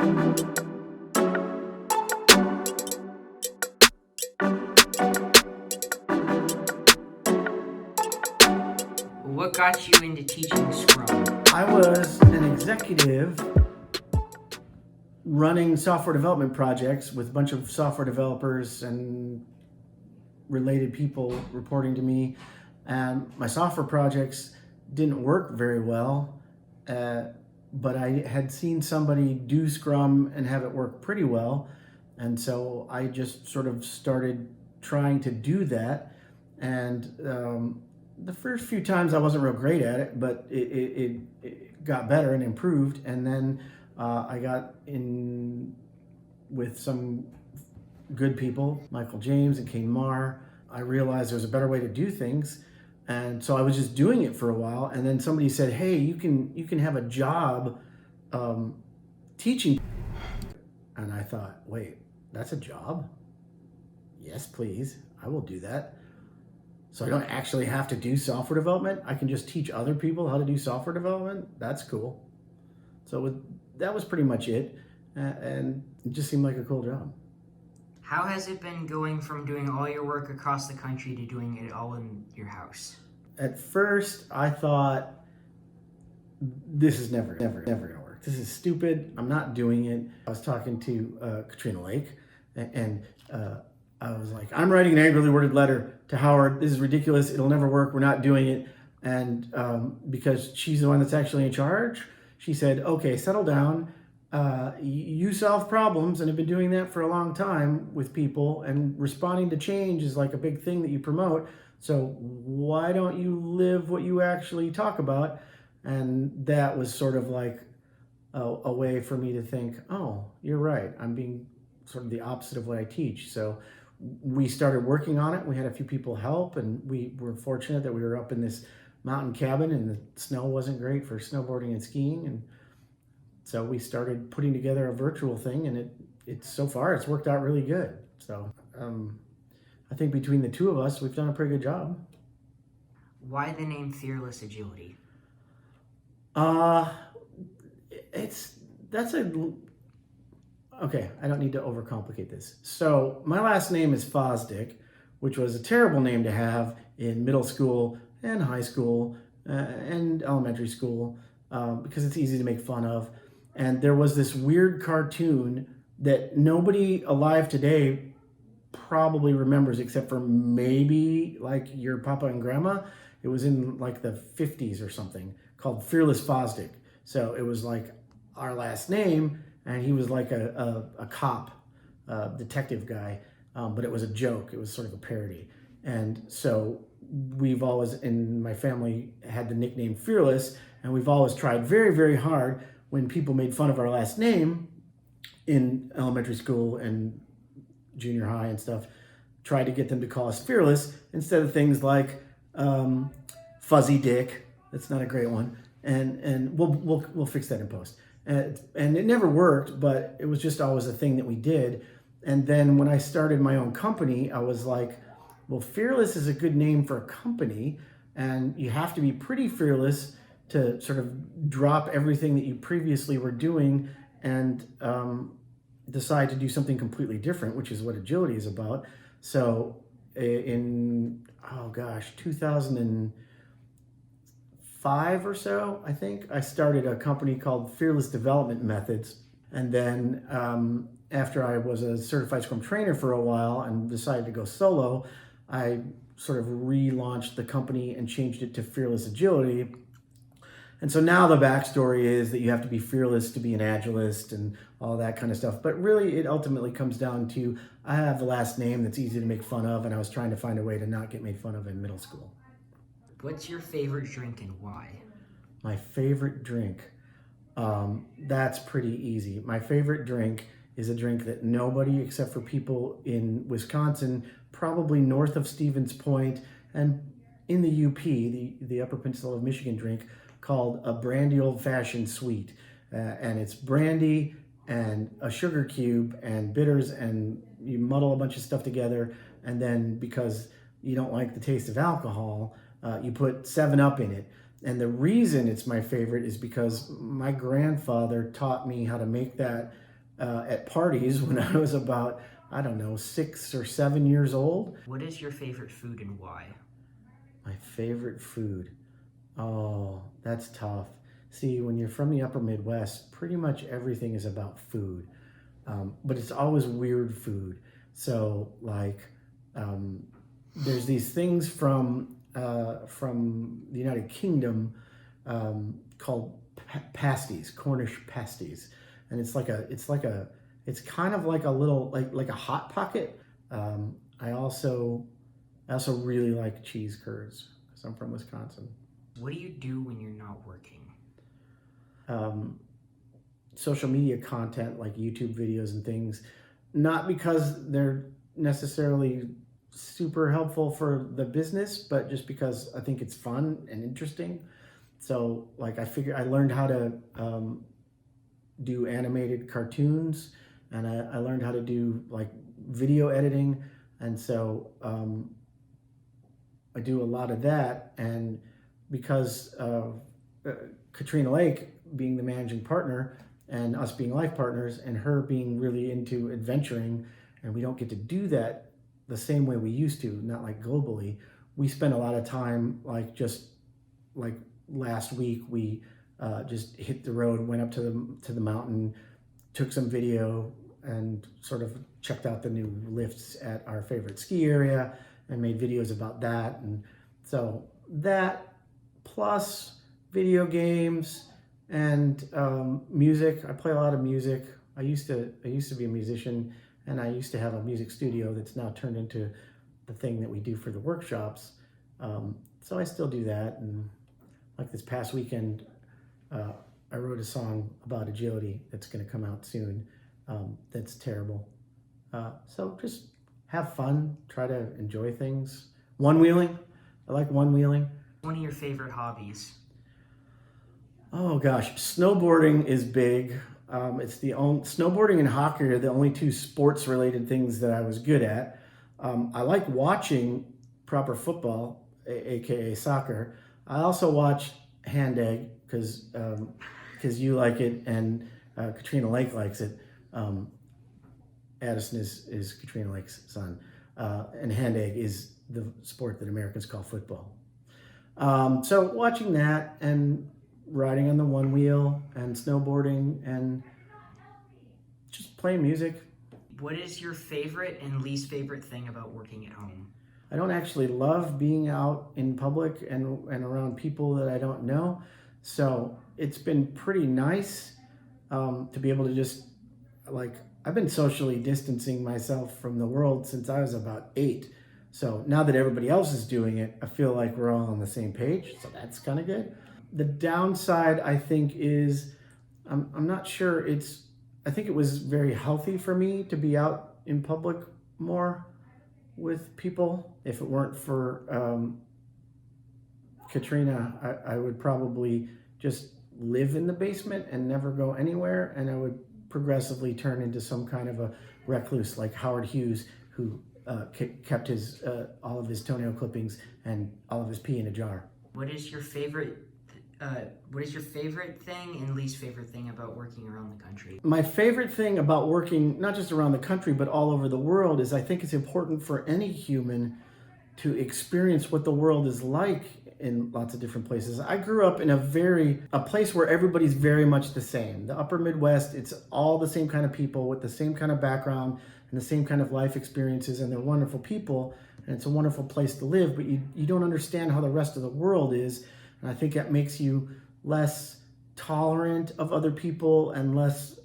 What got you into teaching Scrum? I was an executive running software development projects with a bunch of software developers and related people reporting to me. And my software projects didn't work very well, but I had seen somebody do Scrum and have it work pretty well. And so I just sort of started trying to do that. And the first few times I wasn't real great at it, but it got better and improved. And then I got in with some good people, Michael James and Kane Marr. I realized there was a better way to do things. And so I was just doing it for a while. And then somebody said, hey, you can have a job teaching. And I thought, wait, that's a job? Yes, please. I will do that. So I don't actually have to do software development. I can just teach other people how to do software development. That's cool. So that was pretty much it. And it just seemed like a cool job. How has it been going from doing all your work across the country to doing it all in your house? At first, I thought, this is never gonna work. This is stupid. I'm not doing it. I was talking to Katrina Lake, and I was like, I'm writing an angrily worded letter to Howard. This is ridiculous. It'll never work. We're not doing it. And because she's the one that's actually in charge, she said, okay, settle down. You solve problems and have been doing that for a long time with people, and responding to change is like a big thing that you promote. So why don't you live what you actually talk about? And that was sort of like a way for me to think, oh, you're right. I'm being sort of the opposite of what I teach. So we started working on it. We had a few people help, and we were fortunate that we were up in this mountain cabin and the snow wasn't great for snowboarding and skiing. And so we started putting together a virtual thing, and it's so far it's worked out really good. So I think between the two of us, we've done a pretty good job. Why the name Fearless Agility? Okay, I don't need to overcomplicate this. So my last name is Fosdick, which was a terrible name to have in middle school and high school and elementary school because it's easy to make fun of. And there was this weird cartoon that nobody alive today probably remembers except for maybe like your papa and grandma. It was in like the 50s or something, called Fearless Fosdick. So it was like our last name, and he was like a cop, detective guy, but it was a joke. It was sort of a parody. And so we've always, in my family, had the nickname Fearless, and we've always tried very, very hard when people made fun of our last name in elementary school and junior high and stuff, tried to get them to call us Fearless instead of things like Fuzzy Dick. That's not a great one. And we'll fix that in post. And it never worked, but it was just always a thing that we did. And then when I started my own company, I was like, well, Fearless is a good name for a company, and you have to be pretty fearless to sort of drop everything that you previously were doing and decide to do something completely different, which is what agility is about. So in, 2005 or so, I think, I started a company called Fearless Development Methods. And then after I was a certified Scrum trainer for a while and decided to go solo, I sort of relaunched the company and changed it to Fearless Agility. And so now the backstory is that you have to be fearless to be an Agilist and all that kind of stuff. But really, it ultimately comes down to, I have the last name that's easy to make fun of, and I was trying to find a way to not get made fun of in middle school. What's your favorite drink and why? My favorite drink? That's pretty easy. My favorite drink is a drink that nobody except for people in Wisconsin, probably north of Stevens Point, and in the UP, the Upper Peninsula of Michigan, drink, called a brandy old-fashioned sweet. And it's brandy and a sugar cube and bitters, and you muddle a bunch of stuff together, and then because you don't like the taste of alcohol, you put 7-Up in it. And the reason it's my favorite is because my grandfather taught me how to make that at parties when I was about, I don't know, 6 or 7 years old. What is your favorite food and why? My favorite food. Oh, that's tough. See, when you're from the upper Midwest, pretty much everything is about food, but it's always weird food. So, like, um, there's these things from the United Kingdom called pasties, Cornish pasties, and it's kind of like a little like a hot pocket. Um, I also really like cheese curds because I'm from Wisconsin. What do you do when you're not working? Um, Social media content like YouTube videos and things, not because they're necessarily super helpful for the business, but just because I think it's fun and interesting. So, like, I learned how to do animated cartoons, and I learned how to do like video editing, and so I do a lot of that. And because of Katrina Lake being the managing partner and us being life partners and her being really into adventuring, and we don't get to do that the same way we used to, not like globally. We spend a lot of time like last week we just hit the road, went up to the mountain, took some video, and sort of checked out the new lifts at our favorite ski area and made videos about that. And so that plus video games and music. I play a lot of music. I used to be a musician, and I used to have a music studio that's now turned into the thing that we do for the workshops. So I still do that. And like this past weekend, I wrote a song about agility that's going to come out soon. That's terrible. So just have fun, try to enjoy things. One wheeling. I like one wheeling. One of your favorite hobbies? Oh gosh, snowboarding is big. It's the only snowboarding and hockey are the only two sports related things that I was good at. I like watching proper football, aka soccer. I also watch hand egg because you like it and Katrina Lake likes it. Addison is Katrina Lake's son, and hand egg is the sport that Americans call football. So watching that and riding on the one wheel and snowboarding and just playing music. What is your favorite and least favorite thing about working at home? I don't actually love being out in public and around people that I don't know. So it's been pretty nice to be able to just, like, I've been socially distancing myself from the world since I was about 8. So now that everybody else is doing it, I feel like we're all on the same page. So that's kind of good. The downside, I think, is I'm not sure I think it was very healthy for me to be out in public more with people. If it weren't for Katrina, I would probably just live in the basement and never go anywhere, and I would progressively turn into some kind of a recluse like Howard Hughes, who kept his all of his toenail clippings and all of his pee in a jar. What is your favorite thing and least favorite thing about working around the country? My favorite thing about working not just around the country but all over the world is I think it's important for any human to experience what the world is like in lots of different places. I grew up in a place where everybody's very much the same. The upper Midwest, it's all the same kind of people with the same kind of background and the same kind of life experiences, and they're wonderful people, and it's a wonderful place to live, but you don't understand how the rest of the world is. And I think that makes you less tolerant of other people and less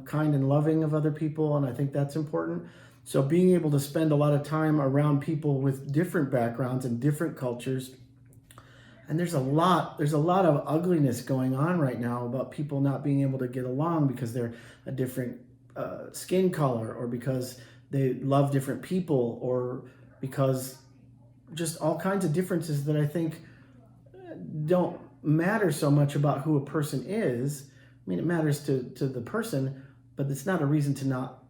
kind and loving of other people, and I think that's important. So being able to spend a lot of time around people with different backgrounds and different cultures, and there's a lot of ugliness going on right now about people not being able to get along because they're a different skin color, or because they love different people, or because just all kinds of differences that I think don't matter so much about who a person is. I mean, it matters to the person, but it's not a reason to not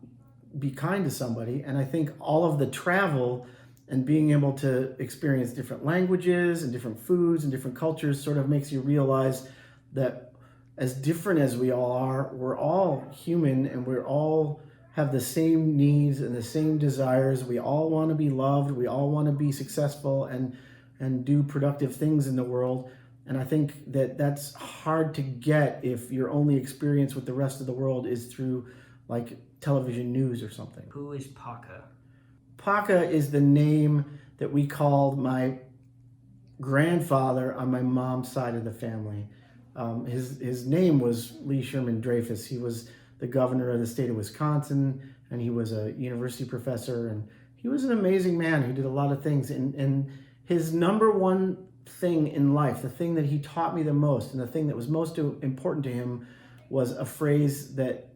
be kind to somebody. And I think all of the travel and being able to experience different languages and different foods and different cultures sort of makes you realize that as different as we all are, we're all human, and we're all have the same needs and the same desires. We all want to be loved. We all want to be successful and do productive things in the world. And I think that that's hard to get if your only experience with the rest of the world is through like television news or something. Who is Paka? Paka is the name that we called my grandfather on my mom's side of the family. His name was Lee Sherman Dreyfus. He was the governor of the state of Wisconsin, and he was a university professor, and he was an amazing man who did a lot of things. And his number one thing in life, the thing that he taught me the most, and the thing that was most important to him, was a phrase that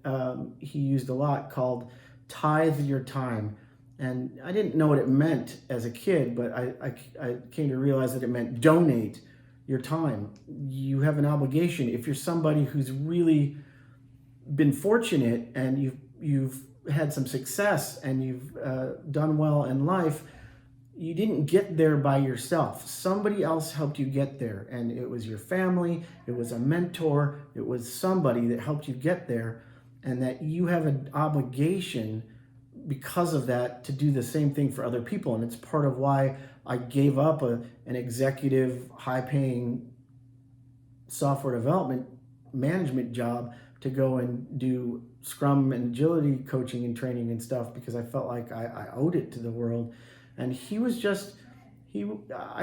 he used a lot called "tithe your time." And I didn't know what it meant as a kid, but I came to realize that it meant donate your time. You have an obligation. If you're somebody who's really been fortunate and you've had some success and you've done well in life, you didn't get there by yourself. Somebody else helped you get there, and it was your family, it was a mentor, it was somebody that helped you get there, and that you have an obligation because of that to do the same thing for other people. And it's part of why I gave up an executive, high-paying software development management job to go and do Scrum and agility coaching and training and stuff, because I felt like I owed it to the world. And I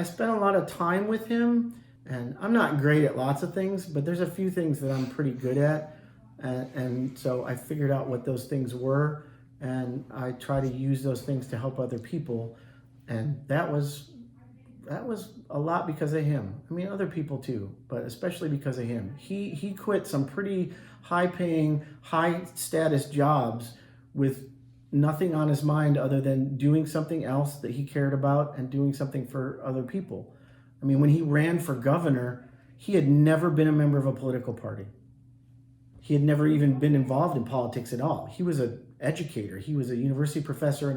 spent a lot of time with him, and I'm not great at lots of things, but there's a few things that I'm pretty good at. And so I figured out what those things were, and I try to use those things to help other people. And that was a lot because of him. I mean, other people too, but especially because of him. He quit some pretty high-paying, high-status jobs with nothing on his mind other than doing something else that he cared about and doing something for other people. I mean, when he ran for governor, he had never been a member of a political party. He had never even been involved in politics at all. He was an educator. He was a university professor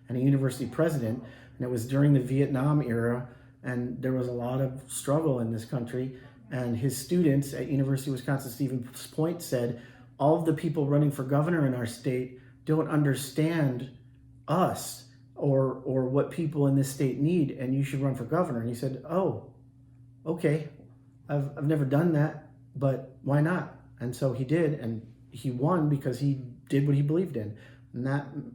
and a university president, and it was during the Vietnam era, and there was a lot of struggle in this country. And his students at University of Wisconsin-Stevens Point said, all of the people running for governor in our state don't understand us or what people in this state need, and you should run for governor. And he said, oh, okay, I've never done that, but why not? And so he did, and he won because he did what he believed in. And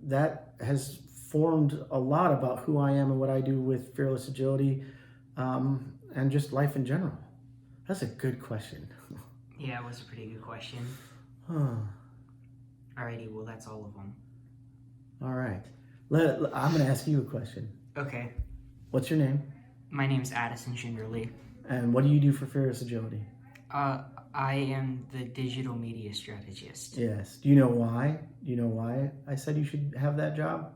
that has formed a lot about who I am and what I do with Fearless Agility, and just life in general. That's a good question. Yeah, it was a pretty good question. Alrighty, well, that's all of them. All right. I'm going to ask you a question. Okay. What's your name? My name's Addison Shinderly. And what do you do for Fearless Agility? I am the digital media strategist. Yes. Do you know why? Do you know why I said you should have that job?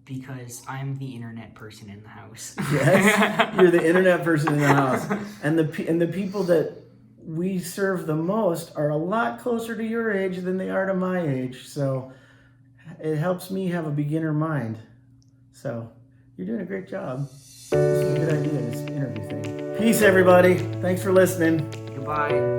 Because I'm the internet person in the house. Yes, you're the internet person in the house. And the people that we serve the most are a lot closer to your age than they are to my age. So it helps me have a beginner mind. So you're doing a great job. This is a good idea, this interview thing. Peace, everybody. Thanks for listening. Goodbye.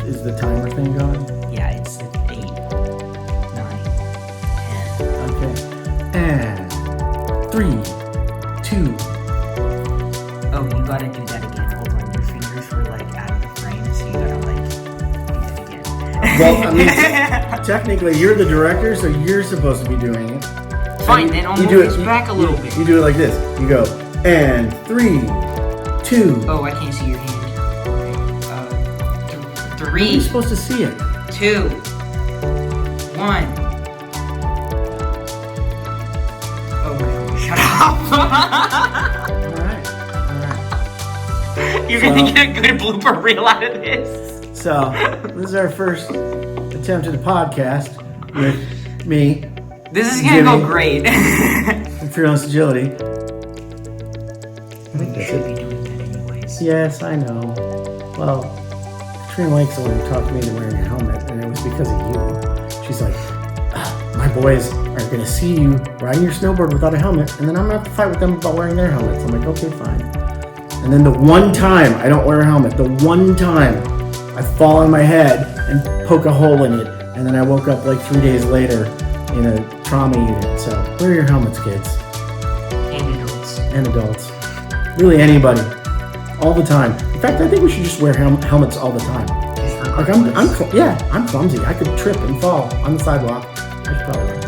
Is the timer thing going? Yeah, it's 8, 9, 10. Okay. And 3, 2. Oh, you gotta do that again. Hold on, your fingers were like out of the frame, so you gotta like do that again. Well, I mean, technically you're the director, so you're supposed to be doing it. Fine, then I'll move this back a little bit. You do it like this. You go, and 3, 2. Oh, I can't see your hand. Okay. 3. You're supposed to see it. 2, 1. Oh my God, shut up! All right. You're gonna get a good blooper reel out of this. So, this is our first attempt at a podcast with me, This is gonna go Jimmy. great. and Fearless Agility. You should be doing that anyways. Yes, I know. Well, Katrina Lake's the one who talked me into wearing a helmet, and it was because of you. She's like, my boys are going to see you riding your snowboard without a helmet, and then I'm going to have to fight with them about wearing their helmets. I'm like, okay, fine. And then the one time I don't wear a helmet, the one time I fall on my head and poke a hole in it, and then I woke up like 3 days later in a trauma unit. So wear your helmets, kids. And adults. And adults. Really anybody. All the time. In fact, I think we should just wear helmets all the time. Like I'm clumsy. I could trip and fall on the sidewalk. I should probably wear it.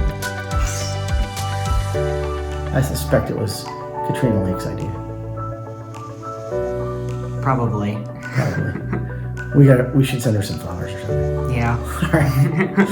I suspect it was Katrina Lake's idea. Probably. We should send her some flowers or something. Yeah. All right.